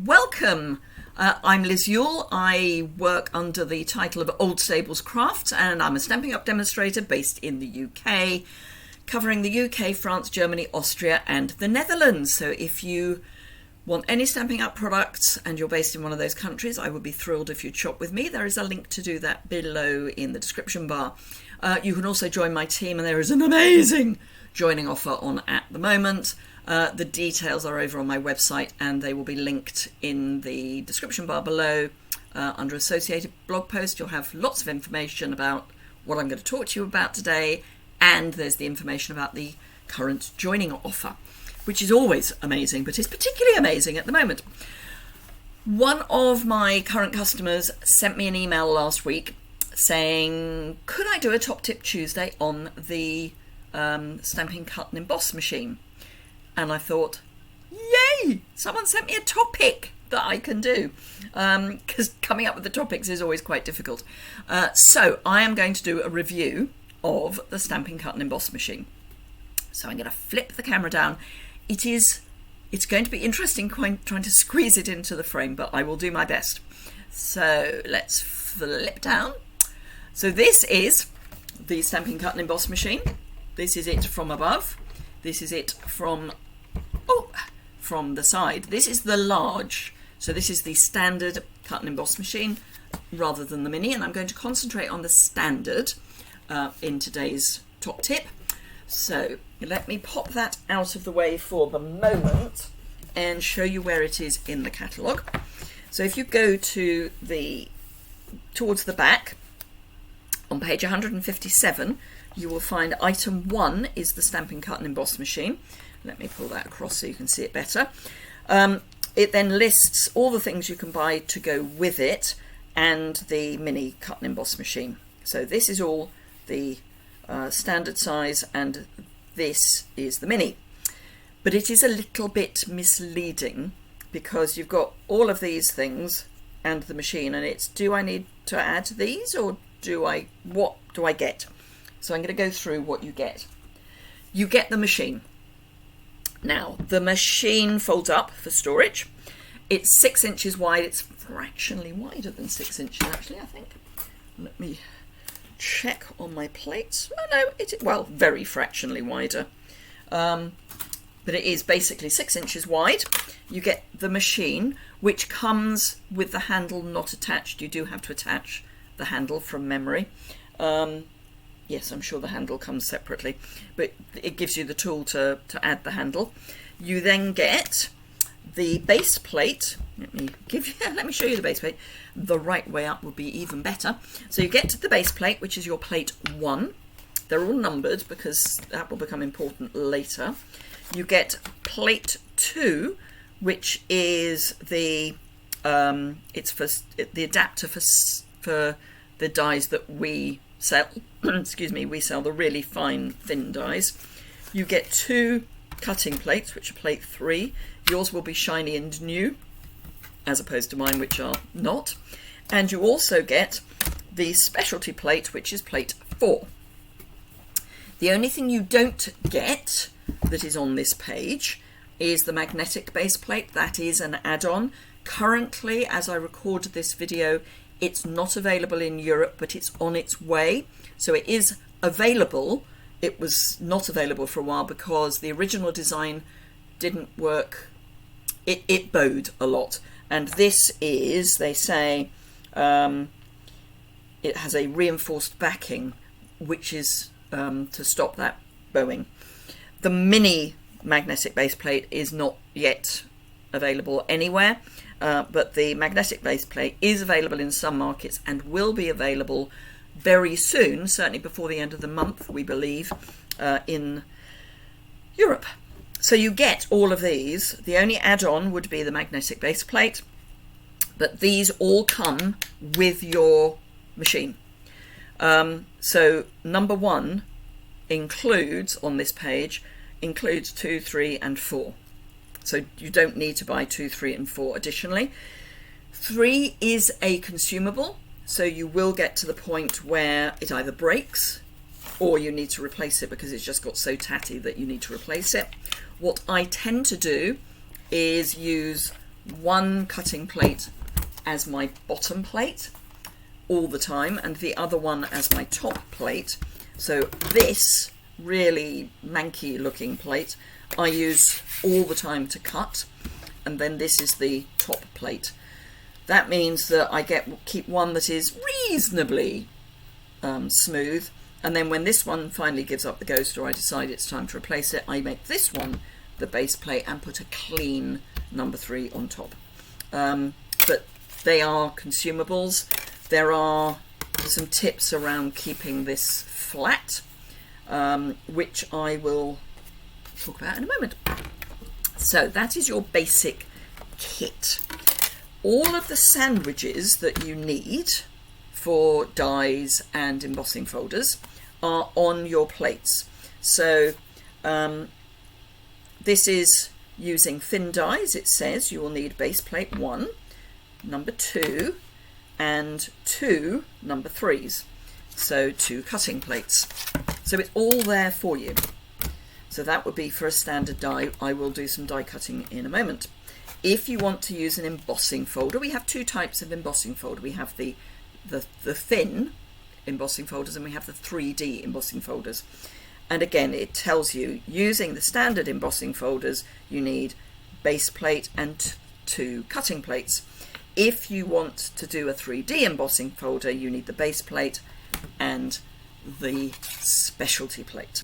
Welcome. I'm Liz Yuille. I work under the title of Old Stables Crafts, and I'm a Stampin' Up demonstrator based in the UK, covering the UK, France, Germany, Austria and the Netherlands. So if you want any Stampin' Up products and you're based in one of those countries, I would be thrilled if you'd shop with me. There is a link to do that below in the description bar. You can also join my team, and there is an amazing joining offer on at the moment. The details are over on my website, and they will be linked in the description bar below under associated blog post. You'll have lots of information about what I'm going to talk to you about today, and there's the information about the current joining offer, which is always amazing, but is particularly amazing at the moment. One of my current customers sent me an email last week saying, could I do a Top Tip Tuesday on the Stampin' Cut and Emboss machine? And I thought, yay, someone sent me a topic that I can do, because coming up with the topics is always quite difficult. So I am going to do a review of the Stampin' Cut and Emboss machine. So I'm going to flip the camera down. It's going to be interesting trying to squeeze it into the frame, but I will do my best. So let's flip down. So this is the Stampin' Cut and Emboss machine. This is it from above. This is it from the side. This is the large. So this is the standard cut and emboss machine rather than the mini, and I'm going to concentrate on the standard in today's top tip. So let me pop that out of the way for the moment and show you where it is in the catalogue. So if you go to towards the back on page 157, you will find item 1 is the Stampin' Cut and Emboss machine. Let me pull that across so you can see it better. It then lists all the things you can buy to go with it and the mini cut and emboss machine. So this is all the standard size, and this is the mini. But it is a little bit misleading because you've got all of these things and the machine, and it's, do I need to add these, or what do I get? So I'm going to go through what you get. You get the machine. Now, the machine folds up for storage. It's 6 inches wide. It's fractionally wider than 6 inches, actually, I think. Let me check on my plates. Oh, no, well, very fractionally wider. But it is basically 6 inches wide. You get the machine, which comes with the handle not attached. You do have to attach the handle from memory. Yes, I'm sure the handle comes separately, but it gives you the tool to add the handle. You then get the base plate. Let me show you the base plate. The right way up would be even better. So you get to the base plate, which is your plate 1. They're all numbered because that will become important later. You get plate 2, which is it's for the adapter for the dies that we sell. Excuse me, we sell the really fine thin dies. You get 2 cutting plates, which are plate 3. Yours will be shiny and new, as opposed to mine, which are not. And you also get the specialty plate, which is plate 4. The only thing you don't get that is on this page is the magnetic base plate. That is an add-on. Currently, as I record this video, it's not available in Europe, but it's on its way. So it is available. It was not available for a while because the original design didn't work. It bowed a lot. And this is, they say, it has a reinforced backing, which is to stop that bowing. The mini magnetic base plate is not yet available anywhere. But the magnetic base plate is available in some markets and will be available very soon, certainly before the end of the month, we believe, in Europe. So you get all of these. The only add-on would be the magnetic base plate, but these all come with your machine. So number 1 includes, on this page, includes 2, 3 and 4. So you don't need to buy 2, 3 and 4 additionally. 3 is a consumable, so you will get to the point where it either breaks or you need to replace it because it's just got so tatty that you need to replace it. What I tend to do is use one cutting plate as my bottom plate all the time and the other one as my top plate. So this really manky looking plate I use all the time to cut, and then this is the top plate. That means that I keep one that is reasonably smooth, and then when this one finally gives up the ghost or I decide it's time to replace it, I make this one the base plate and put a clean number 3 on top. But they are consumables. There are some tips around keeping this flat, which I will talk about in a moment. So that is your basic kit. All of the sandwiches that you need for dies and embossing folders are on your plates. So this is using thin dies. It says you will need base plate 1, number 2, and 2 number 3s. So 2 cutting plates. So it's all there for you. So that would be for a standard die. I will do some die cutting in a moment. If you want to use an embossing folder, we have 2 types of embossing folder. We have the thin embossing folders and we have the 3D embossing folders. And again, it tells you using the standard embossing folders, you need base plate and 2 cutting plates. If you want to do a 3D embossing folder, you need the base plate and the specialty plate.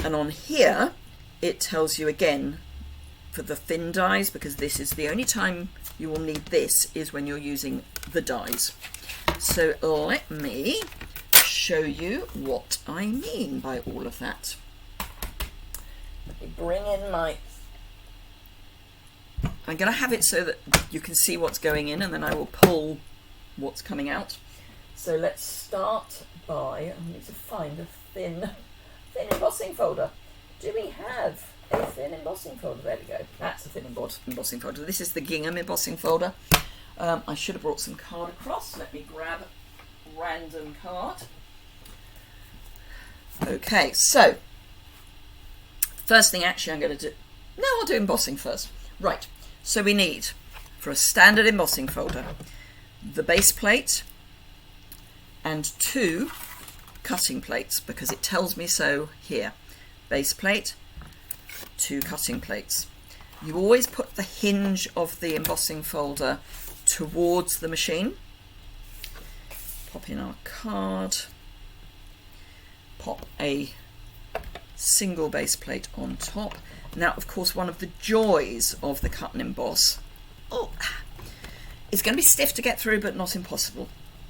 And on here, it tells you again for the thin dies, because this is the only time you will need this is when you're using the dies. So let me show you what I mean by all of that. Let me bring in I'm going to have it so that you can see what's going in, and then I will pull what's coming out. So let's start by, I need to find a thin embossing folder. Do we have a thin embossing folder? There we go. That's a thin embossing folder. This is the gingham embossing folder. I should have brought some card across. Let me grab a random card. Okay, so first thing actually I'm going to do, no, I'll do embossing first. Right, so we need, for a standard embossing folder, the base plate and 2 cutting plates, because it tells me so here. Base plate, 2 cutting plates. You always put the hinge of the embossing folder towards the machine. Pop in our card. Pop a single base plate on top. Now, of course, one of the joys of the cut and emboss, it's going to be stiff to get through, but not impossible.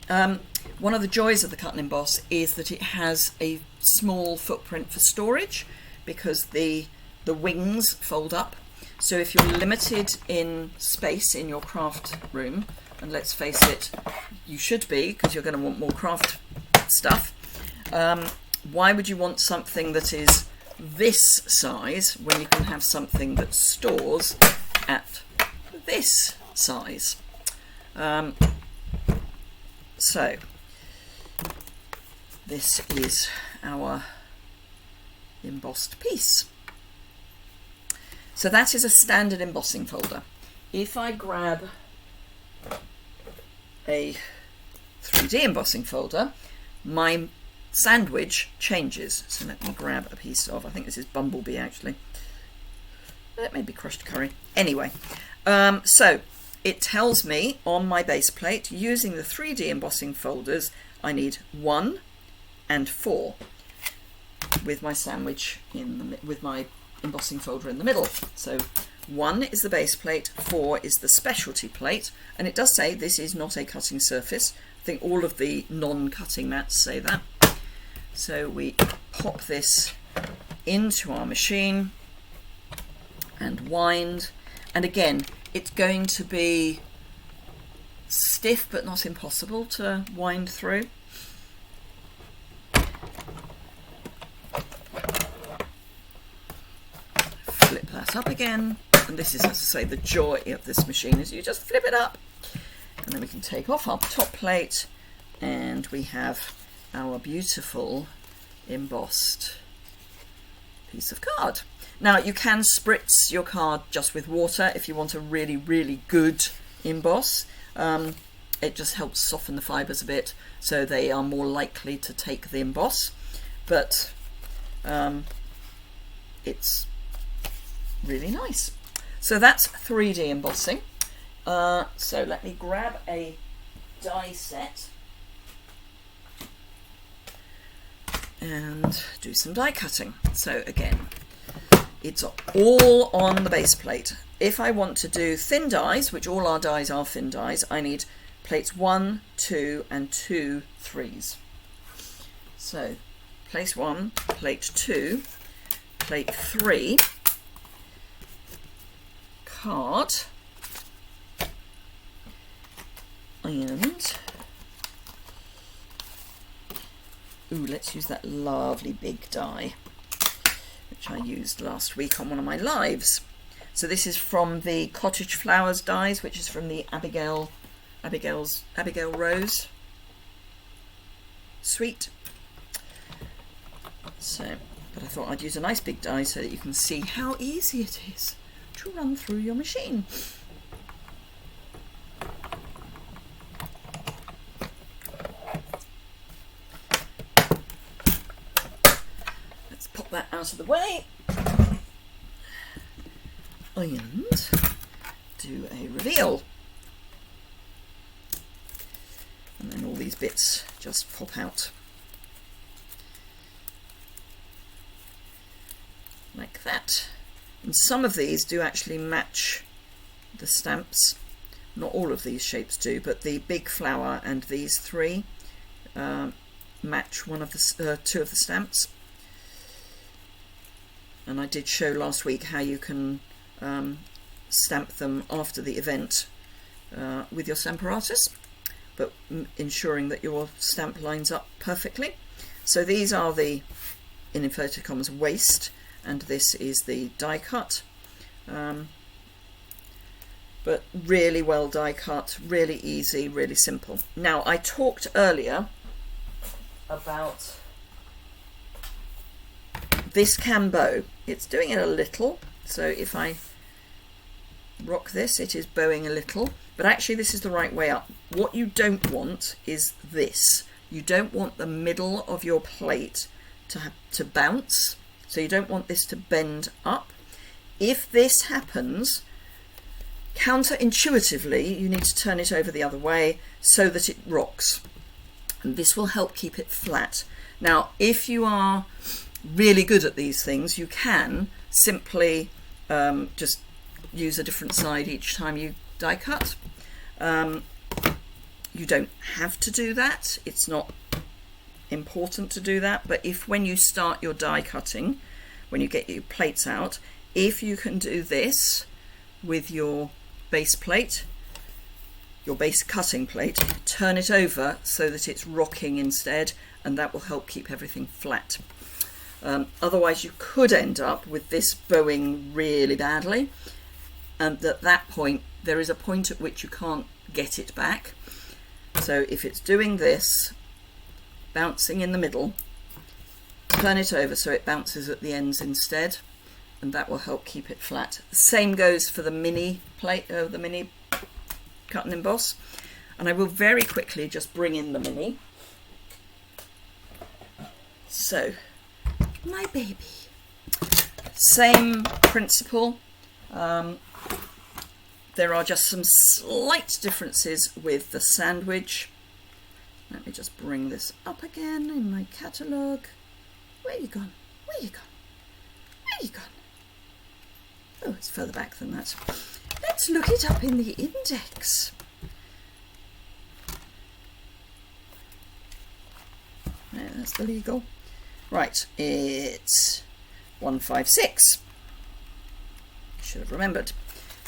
One of the joys of the cut and emboss is that it has a small footprint for storage, because the wings fold up. So if you're limited in space in your craft room, and let's face it, you should be, because you're going to want more craft stuff, why would you want something that is this size when you can have something that stores at this size? So this is our embossed piece. So that is a standard embossing folder. If I grab a 3D embossing folder, my sandwich changes. So let me grab a piece of, I think this is bumblebee actually. That may be crushed curry. Anyway, so it tells me on my base plate, using the 3D embossing folders, I need 1 and 4 with my sandwich with my embossing folder in the middle. So 1 is the base plate, 4 is the specialty plate, and it does say this is not a cutting surface. I think all of the non-cutting mats say that. So we pop this into our machine and wind, and again, it's going to be stiff but not impossible to wind through. Flip that up again, and this is, as I say, the joy of this machine, is you just flip it up, and then we can take off our top plate, and we have our beautiful embossed piece of card. Now you can spritz your card just with water if you want a really, really good emboss. It just helps soften the fibres a bit so they are more likely to take the emboss, but it's really nice. So that's 3D embossing. So let me grab a die set and do some die cutting. So again, it's all on the base plate. If I want to do thin dies, which all our dies are thin dies, I need plates 1, 2 and 2 3s. So place 1, plate 2, plate 3, card, and let's use that lovely big die which I used last week on one of my lives. So this is from the Cottage Flowers dies, which is from the Abigail Rose suite. So, but I thought I'd use a nice big die so that you can see how easy it is to run through your machine. That out of the way and do a reveal, and then all these bits just pop out like that. And some of these do actually match the stamps, not all of these shapes do, but the big flower and these three match one of the two of the stamps. And I did show last week how you can stamp them after the event with your Stamparatus, but ensuring that your stamp lines up perfectly. So these are the, in inverted commas, waste, and this is the die cut. But really well die cut, really easy, really simple. Now I talked earlier about this cam bow. It's doing it a little, so if I rock this, it is bowing a little, but actually this is the right way up. What you don't want is this. You don't want the middle of your plate to bounce, so you don't want this to bend up. If this happens, counterintuitively, you need to turn it over the other way so that it rocks, and this will help keep it flat. Now, if you are really good at these things, you can simply just use a different side each time you die cut. You don't have to do that, it's not important to do that, but if when you start your die cutting, when you get your plates out, if you can do this with your base plate, your base cutting plate, turn it over so that it's rocking instead, and that will help keep everything flat. Otherwise you could end up with this bowing really badly, and at that point there is a point at which you can't get it back. So if it's doing this, bouncing in the middle, turn it over so it bounces at the ends instead, and that will help keep it flat. The same goes for the mini plate, the mini cut and emboss, and I will very quickly just bring in the mini. So my baby, same principle. There are just some slight differences with the sandwich. Let me just bring this up again in my catalogue. Where you gone? Where you gone? Where you gone? Oh, it's further back than that. Let's look it up in the index. Yeah, that's the legal. Right, it's 156. Should have remembered.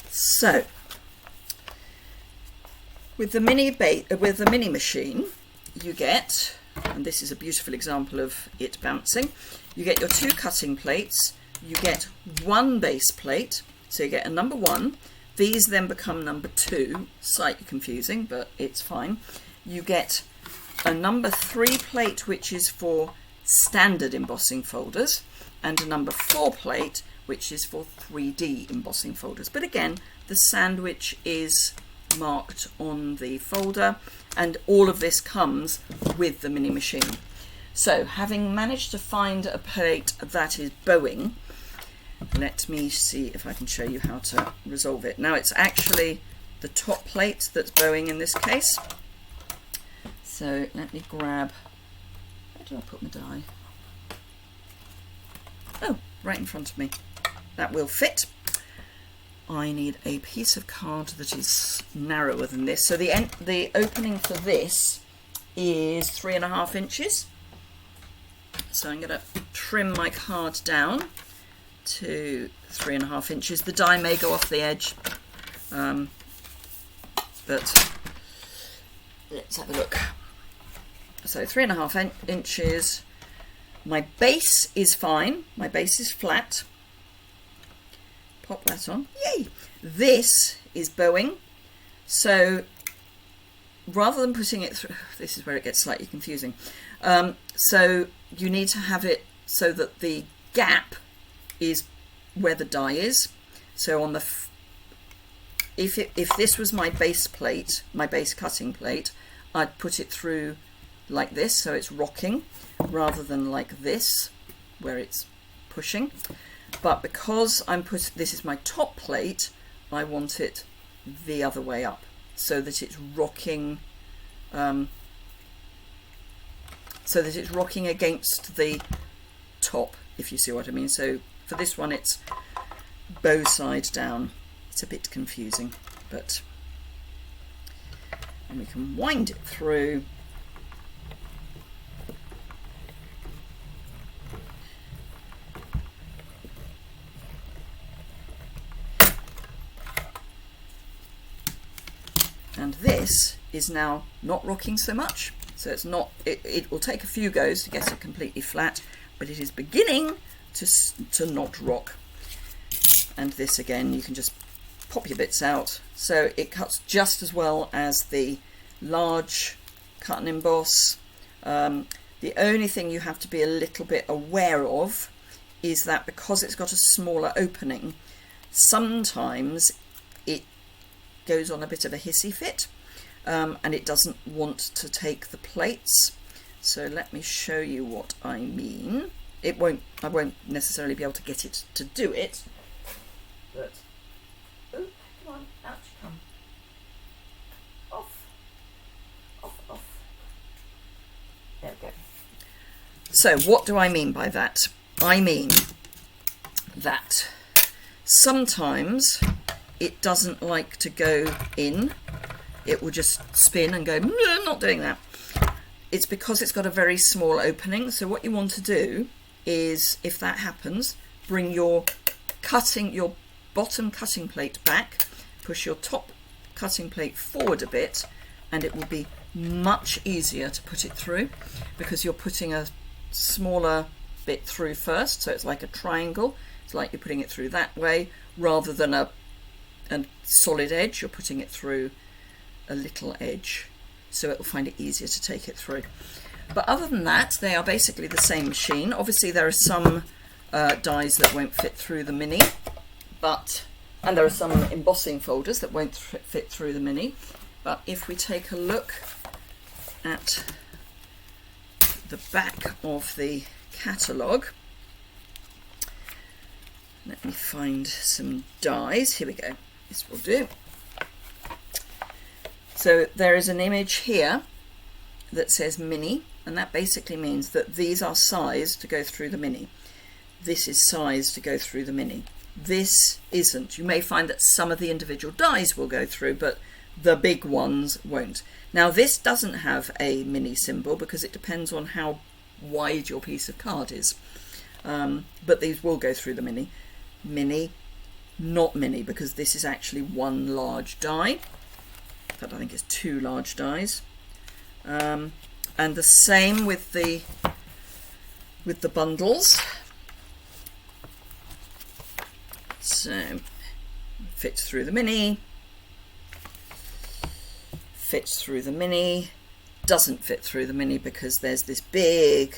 So, with the mini machine, you get, and this is a beautiful example of it bouncing, you get your two cutting plates, you get one base plate, so you get a number 1. These then become number 2, slightly confusing, but it's fine. You get a number 3 plate, which is for standard embossing folders, and a number 4 plate, which is for 3D embossing folders. But again, the sandwich is marked on the folder, and all of this comes with the mini machine. So having managed to find a plate that is bowing, let me see if I can show you how to resolve it. Now it's actually the top plate that's bowing in this case. So let me grab, where do I put my die? Oh, right in front of me. That will fit. I need a piece of card that is narrower than this. So the opening for this is 3.5 inches. So I'm going to trim my card down to 3.5 inches. The die may go off the edge, but let's have a look. So 3.5 inches. My base is fine. My base is flat. Pop that on. Yay! This is bowing. So rather than putting it through, this is where it gets slightly confusing. So you need to have it so that the gap is where the die is. So on the if this was my base plate, my base cutting plate, I'd put it through like this, so it's rocking, rather than like this, where it's pushing. But because this is my top plate, I want it the other way up, so that it's rocking, against the top, if you see what I mean. So for this one, it's bow side down. It's a bit confusing, but and we can wind it through. And this is now not rocking so much, so it's not. It will take a few goes to get it completely flat, but it is beginning to not rock. And this again, you can just pop your bits out, so it cuts just as well as the large cut and emboss. The only thing you have to be a little bit aware of is that because it's got a smaller opening, sometimes it goes on a bit of a hissy fit, and it doesn't want to take the plates. So let me show you what I mean. I won't necessarily be able to get it to do it, but oh, come on, out you come. Off. There we go. So what do I mean by that? I mean that sometimes it doesn't like to go in. It will just spin and go, no, not doing that. It's because it's got a very small opening. So what you want to do is, if that happens, bring your bottom cutting plate back, push your top cutting plate forward a bit, and it will be much easier to put it through, because you're putting a smaller bit through first. So it's like a triangle. It's like you're putting it through that way, rather than a solid edge. You're putting it through a little edge, so it will find it easier to take it through. But other than that, they are basically the same machine. Obviously there are some dies that won't fit through the mini, and there are some embossing folders that won't fit through the mini. But if we take a look at the back of the catalogue, let me find some dies. Here we go. This will do. So there is an image here that says mini, and that basically means that these are sized to go through the mini. This is sized to go through the mini. This isn't. You may find that some of the individual dies will go through, but the big ones won't. Now this doesn't have a mini symbol because it depends on how wide your piece of card is. But these will go through the mini. Mini, not mini, because this is actually one large die. In fact, I think it's two large dies. And the same with the bundles. So fits through the mini, fits through the mini, doesn't fit through the mini because there's this big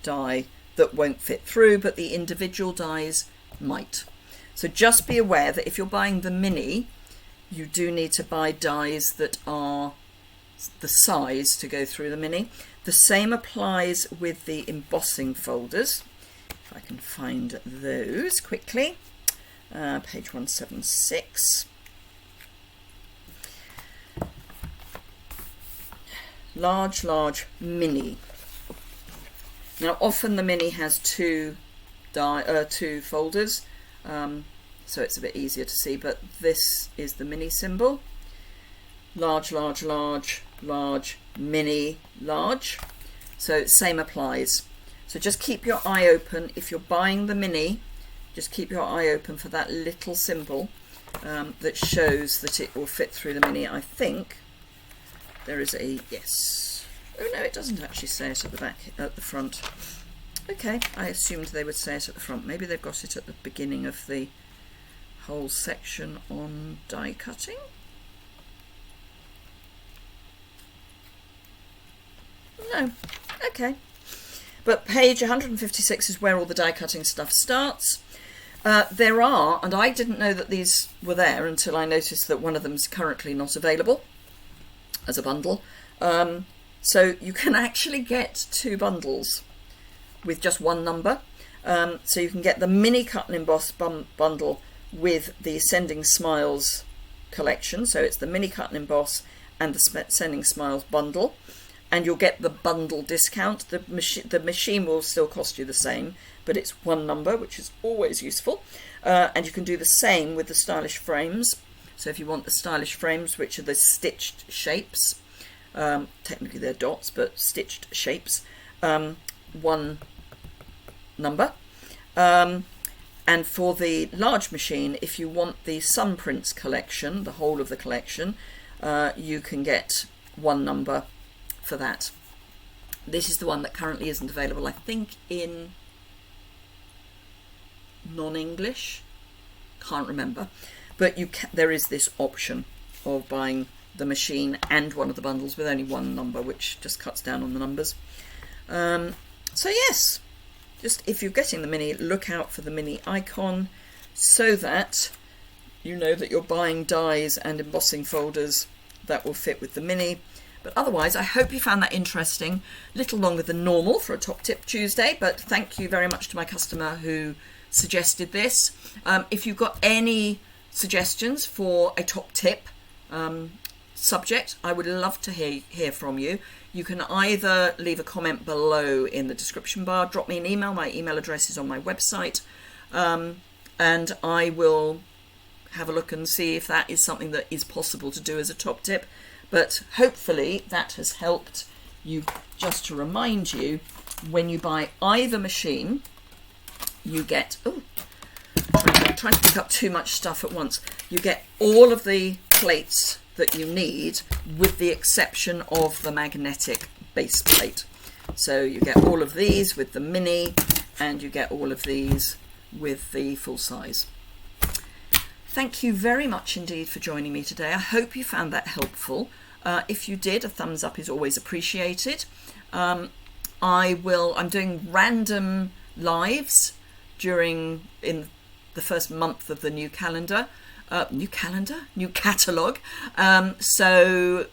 die that won't fit through, but the individual dies might. So just be aware that if you're buying the mini, you do need to buy dies that are the size to go through the mini. The same applies with the embossing folders. If I can find those quickly. Page 176. Large, large, mini. Now often the mini has two folders, so it's a bit easier to see, but this is the mini symbol. Large, large, large, large, mini, large. So same applies. So just keep your eye open. If you're buying the mini, just keep your eye open for that little symbol that shows that it will fit through the mini. I think there is a yes. Oh no, it doesn't actually say it at the back, at the front. Okay, I assumed they would say it at the front. Maybe they've got it at the beginning of the whole section on die cutting. No, okay. But page 156 is where all the die cutting stuff starts. There are, and I didn't know that these were there until I noticed that one of them is currently not available as a bundle. So you can actually get 2 bundles with just one number. So you can get the mini cut and emboss bundle with the Sending Smiles collection. So it's the mini cut and emboss and the Sending Smiles bundle. And you'll get the bundle discount. The machine will still cost you the same, but it's one number, which is always useful. And you can do the same with the stylish frames. So if you want the stylish frames, which are the stitched shapes, technically they're dots, but stitched shapes, one number. And for the large machine, if you want the Sun Prints collection, the whole of the collection, you can get one number for that. This is the one that currently isn't available, I think, in non-English. Can't remember. But there is this option of buying the machine and one of the bundles with only one number, which just cuts down on the numbers. So yes, just if you're getting the mini, look out for the mini icon so that you know that you're buying dies and embossing folders that will fit with the mini. But otherwise, I hope you found that interesting. A little longer than normal for a Top Tip Tuesday, but thank you very much to my customer who suggested this. If you've got any suggestions for a top tip subject, I would love to hear from you. You can either leave a comment below in the description bar, drop me an email. My email address is on my website, and I will have a look and see if that is something that is possible to do as a top tip. But hopefully that has helped you. Just to remind you, when you buy either machine, you get, trying to pick up too much stuff at once, you get all of the plates that you need with the exception of the magnetic base plate. So you get all of these with the mini and you get all of these with the full size. Thank you very much indeed for joining me today. I hope you found that helpful. If you did, a thumbs up is always appreciated. I'm doing random lives in the first month of the new catalogue. So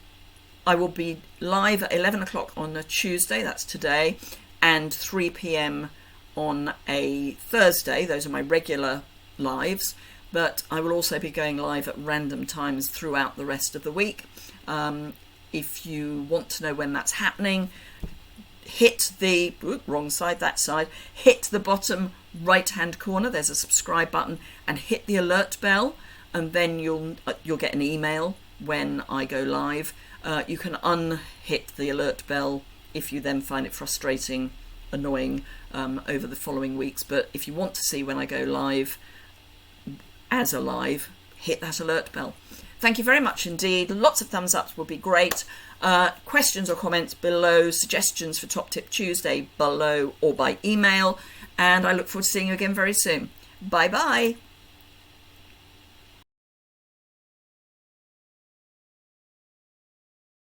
I will be live at 11 o'clock on a Tuesday, that's today, and 3 p.m. on a Thursday. Those are my regular lives, but I will also be going live at random times throughout the rest of the week. If you want to know when that's happening, hit the hit the bottom right hand corner, there's a subscribe button, and hit the alert bell, and then you'll get an email when I go live. You can unhit the alert bell if you then find it frustrating, annoying over the following weeks. But if you want to see when I go live as a live, hit that alert bell. Thank you very much indeed. Lots of thumbs ups would be great. Questions or comments below, suggestions for Top Tip Tuesday below or by email. And I look forward to seeing you again very soon. Bye bye.